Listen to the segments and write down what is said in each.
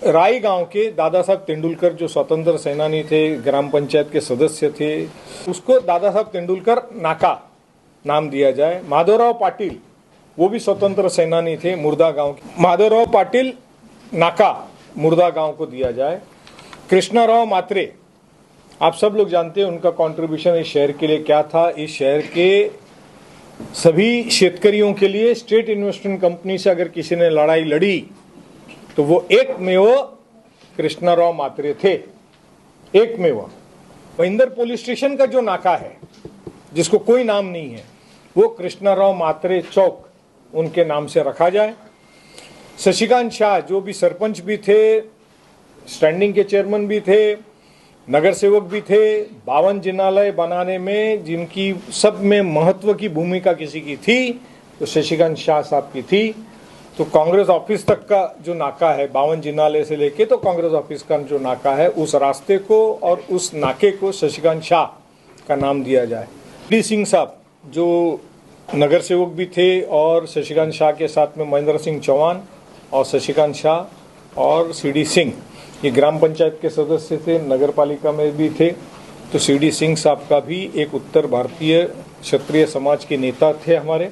राई गांव के दादा साहब तेंदुलकर जो स्वतंत्र सेनानी थे, ग्राम पंचायत के सदस्य थे, उसको दादा साहब तेंदुलकर नाका नाम दिया जाए। माधवराव पाटिल वो भी स्वतंत्र सेनानी थे, मुर्दा गांव के, माधवराव पाटिल नाका मुर्दा गांव को दिया जाए। कृष्णाराव मात्रे, आप सब लोग जानते हैं उनका कंट्रीब्यूशन इस शहर के लिए क्या था। इस शहर के सभी शेतकरियों के लिए स्टेट इन्वेस्टमेंट कंपनी से अगर किसी ने लड़ाई लड़ी तो वो एकमेव कृष्णाराव मात्रे थे, एकमेव। महिंदर पुलिस स्टेशन का जो नाका है जिसको कोई नाम नहीं है, वो कृष्णाराव मात्रे चौक उनके नाम से रखा जाए। शशिकांत शाह जो भी सरपंच भी थे, स्टैंडिंग के चेयरमैन भी थे, नगर सेवक भी थे, 52 जिनालय बनाने में जिनकी सब में महत्व की भूमिका किसी की थी तो शशिकांत शाह साहब की थी। तो कांग्रेस ऑफिस तक का जो नाका है, 52 जिनालय से लेके तो कांग्रेस ऑफिस का जो नाका है, उस रास्ते को और उस नाके को शशिकांत शाह का नाम दिया जाए। डी सिंह साहब जो नगर सेवक भी थे और शशिकांत शाह के साथ में महेंद्र सिंह चौहान और शशिकांत शाह और सीडी सिंह, ये ग्राम पंचायत के सदस्य थे, नगर पालिका में भी थे। तो सीडी सिंह साहब का भी एक उत्तर भारतीय क्षत्रिय समाज के नेता थे, हमारे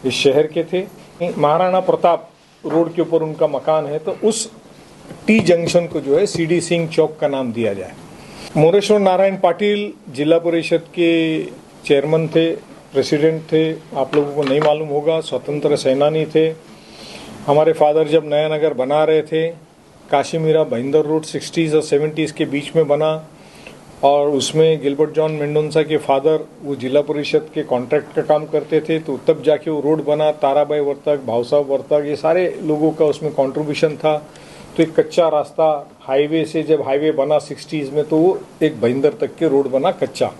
इस शहर के थे। महाराणा प्रताप रोड के ऊपर उनका मकान है, तो उस टी जंक्शन को जो है सीडी सिंह चौक का नाम दिया जाए। मोरेश्वर नारायण पाटिल जिला परिषद के चेयरमैन थे, प्रेसिडेंट थे, आप लोगों को नहीं मालूम होगा, स्वतंत्र सेनानी थे। हमारे फादर जब नया नगर बना रहे थे, काशीमीरा भाईंदर रोड 60s और 70s के बीच में बना, और उसमें गिलबर्ट जॉन मेंडोंसा के फादर वो जिला परिषद के कॉन्ट्रैक्ट का काम करते थे, तो तब जाके वो रोड बना। ताराबाई वर्तक, भाव साहब वर्तक, ये सारे लोगों का उसमें कंट्रीब्यूशन था। तो एक कच्चा रास्ता हाईवे से, जब हाईवे बना 60s में, तो वो एक भाईंदर तक के रोड बना कच्चा।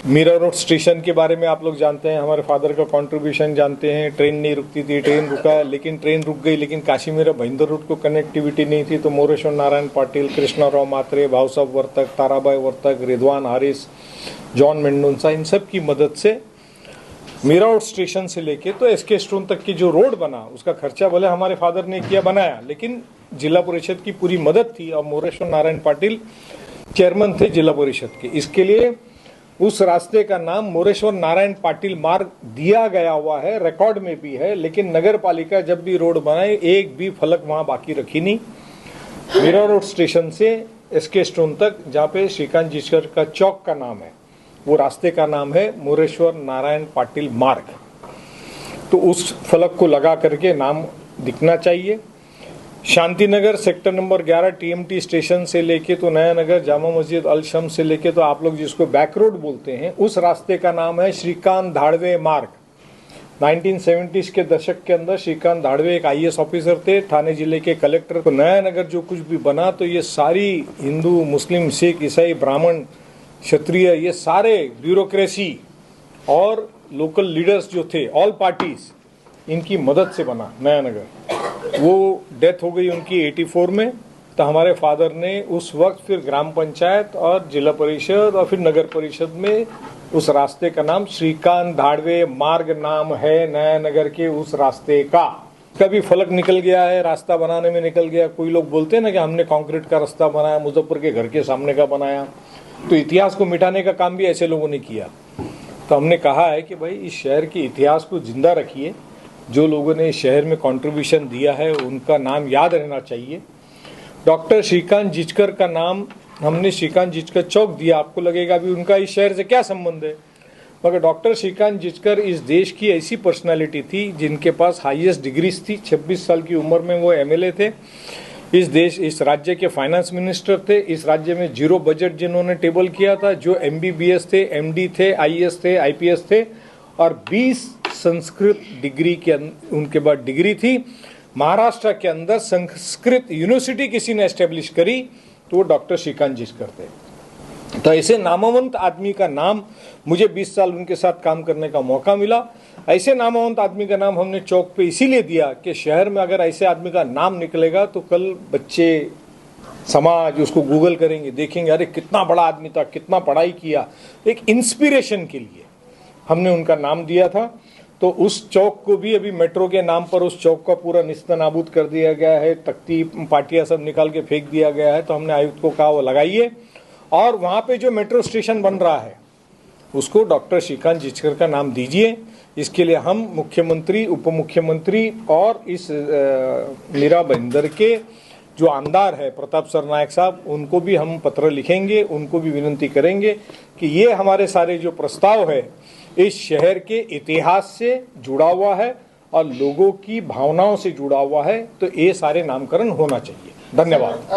मीरा रोड स्टेशन के बारे में आप लोग जानते हैं, हमारे फादर का कंट्रीब्यूशन जानते हैं। ट्रेन नहीं रुकती थी, ट्रेन रुका, लेकिन ट्रेन रुक गई, लेकिन काशीमीरा भाईंदर रोड को कनेक्टिविटी नहीं थी। तो मोरेश्वर नारायण पाटिल, कृष्णाराव मात्रे, भाव साहब वर्तक, ताराबाई वर्तक, रिजवान हारिस, जॉन मेंडोंसा, इन सब की मदद से मीरा रोड स्टेशन से लेके तो एसके स्टोन तक की जो रोड बना, उसका खर्चा भले हमारे फादर ने किया, बनाया, लेकिन जिला परिषद की पूरी मदद थी और मोरेश्वर नारायण पाटिल चेयरमैन थे जिला परिषद के। इसके लिए उस रास्ते का नाम मोरेश्वर नारायण पाटिल मार्ग दिया गया हुआ है, रिकॉर्ड में भी है। लेकिन नगर पालिका जब भी रोड बनाए, एक भी फलक वहां बाकी रखी नहीं। मीरा रोड स्टेशन से एसके स्टोन तक, जहाँ पे श्रीकांत जिचकर का चौक का नाम है, वो रास्ते का नाम है मोरेश्वर नारायण पाटिल मार्ग। तो उस फलक को लगा करके नाम दिखना चाहिए। Shantinagar sector number 11 TMT station से लेके तो नया नगर जामा मस्जिद अल शम्स से लेके तो आप लोग जिसको बैक रोड बोलते हैं, उस रास्ते का नाम है श्रीकांत धाड़वे मार्ग। 1970s के दशक के अंदर श्रीकांत धाड़वे एक आईएएस ऑफिसर थे, ठाणे जिले के कलेक्टर। तो नया नगर जो कुछ भी बना, तो ये सारी हिंदू, मुस्लिम, सिख, ईसाई, ब्राह्मण, क्षत्रिय, ये सारे ब्यूरोक्रेसी और लोकल लीडर्स जो थे, ऑल पार्टीज, इनकी मदद से बना नया नगर। वो डेथ हो गई उनकी 84 में। तो हमारे फादर ने उस वक्त फिर ग्राम पंचायत और जिला परिषद और फिर नगर परिषद में उस रास्ते का नाम श्रीकांत धाड़वे मार्ग नाम है नया नगर के उस रास्ते का। कभी फलक निकल गया है, रास्ता बनाने में निकल गया। कोई लोग बोलते हैं ना कि हमने कंक्रीट का रास्ता बनाया, मुजफ्फर के घर के सामने का बनाया। तो इतिहास को मिटाने का काम भी ऐसे लोगों ने किया। तो हमने कहा है कि भाई इस शहर के इतिहास को जिंदा रखिए। जो लोगों ने इस शहर में कंट्रीब्यूशन दिया है उनका नाम याद रहना चाहिए। डॉक्टर श्रीकांत जिचकर का नाम हमने श्रीकांत जिचकर चौक दिया। आपको लगेगा अभी उनका इस शहर से क्या संबंध है, मगर डॉक्टर श्रीकांत जिचकर इस देश की ऐसी पर्सनालिटी थी जिनके पास हाईएस्ट डिग्रीज थी। 26 साल की उम्र में वो एमएलए थे। इस राज्य के फाइनेंस मिनिस्टर थे। इस राज्य में जीरो बजट जिन्होंने टेबल किया था, जो एमबीबीएस थे, एमडी थे, आईएएस थे, आईपीएस थे, और 20 संस्कृत डिग्री के उनके बाद डिग्री थी। महाराष्ट्र के अंदर संस्कृत यूनिवर्सिटी किसी ने एस्टेब्लिश करी तो वो डॉक्टर श्रीकांत जिचकर थे। तो ऐसे नामवंत आदमी का नाम, मुझे 20 साल उनके साथ काम करने का मौका मिला। ऐसे नामवंत आदमी का नाम हमने चौक पे इसीलिए दिया कि शहर में अगर ऐसे आदमी का नाम निकलेगा तो कल बच्चे, समाज उसको गूगल करेंगे, देखेंगे अरे कितना बड़ा आदमी था, कितना पढ़ाई किया। एक इंस्पिरेशन के लिए हमने उनका नाम दिया था। तो उस चौक को भी अभी मेट्रो के नाम पर उस चौक का पूरा निस्तनाबूद कर दिया गया है, तख्ती पाटिया सब निकाल के फेंक दिया गया है। तो हमने आयुक्त को कहा वो लगाइए, और वहाँ पे जो मेट्रो स्टेशन बन रहा है उसको डॉक्टर श्रीकांत जिचकर का नाम दीजिए। इसके लिए हम मुख्यमंत्री, उप मुख्यमंत्री और इस मीरा भाईंदर के जो आमदार है प्रताप सरनायक साहब, उनको भी हम पत्र लिखेंगे, उनको भी विनती करेंगे कि ये हमारे सारे जो प्रस्ताव है इस शहर के इतिहास से जुड़ा हुआ है और लोगों की भावनाओं से जुड़ा हुआ है, तो ये सारे नामकरण होना चाहिए। धन्यवाद।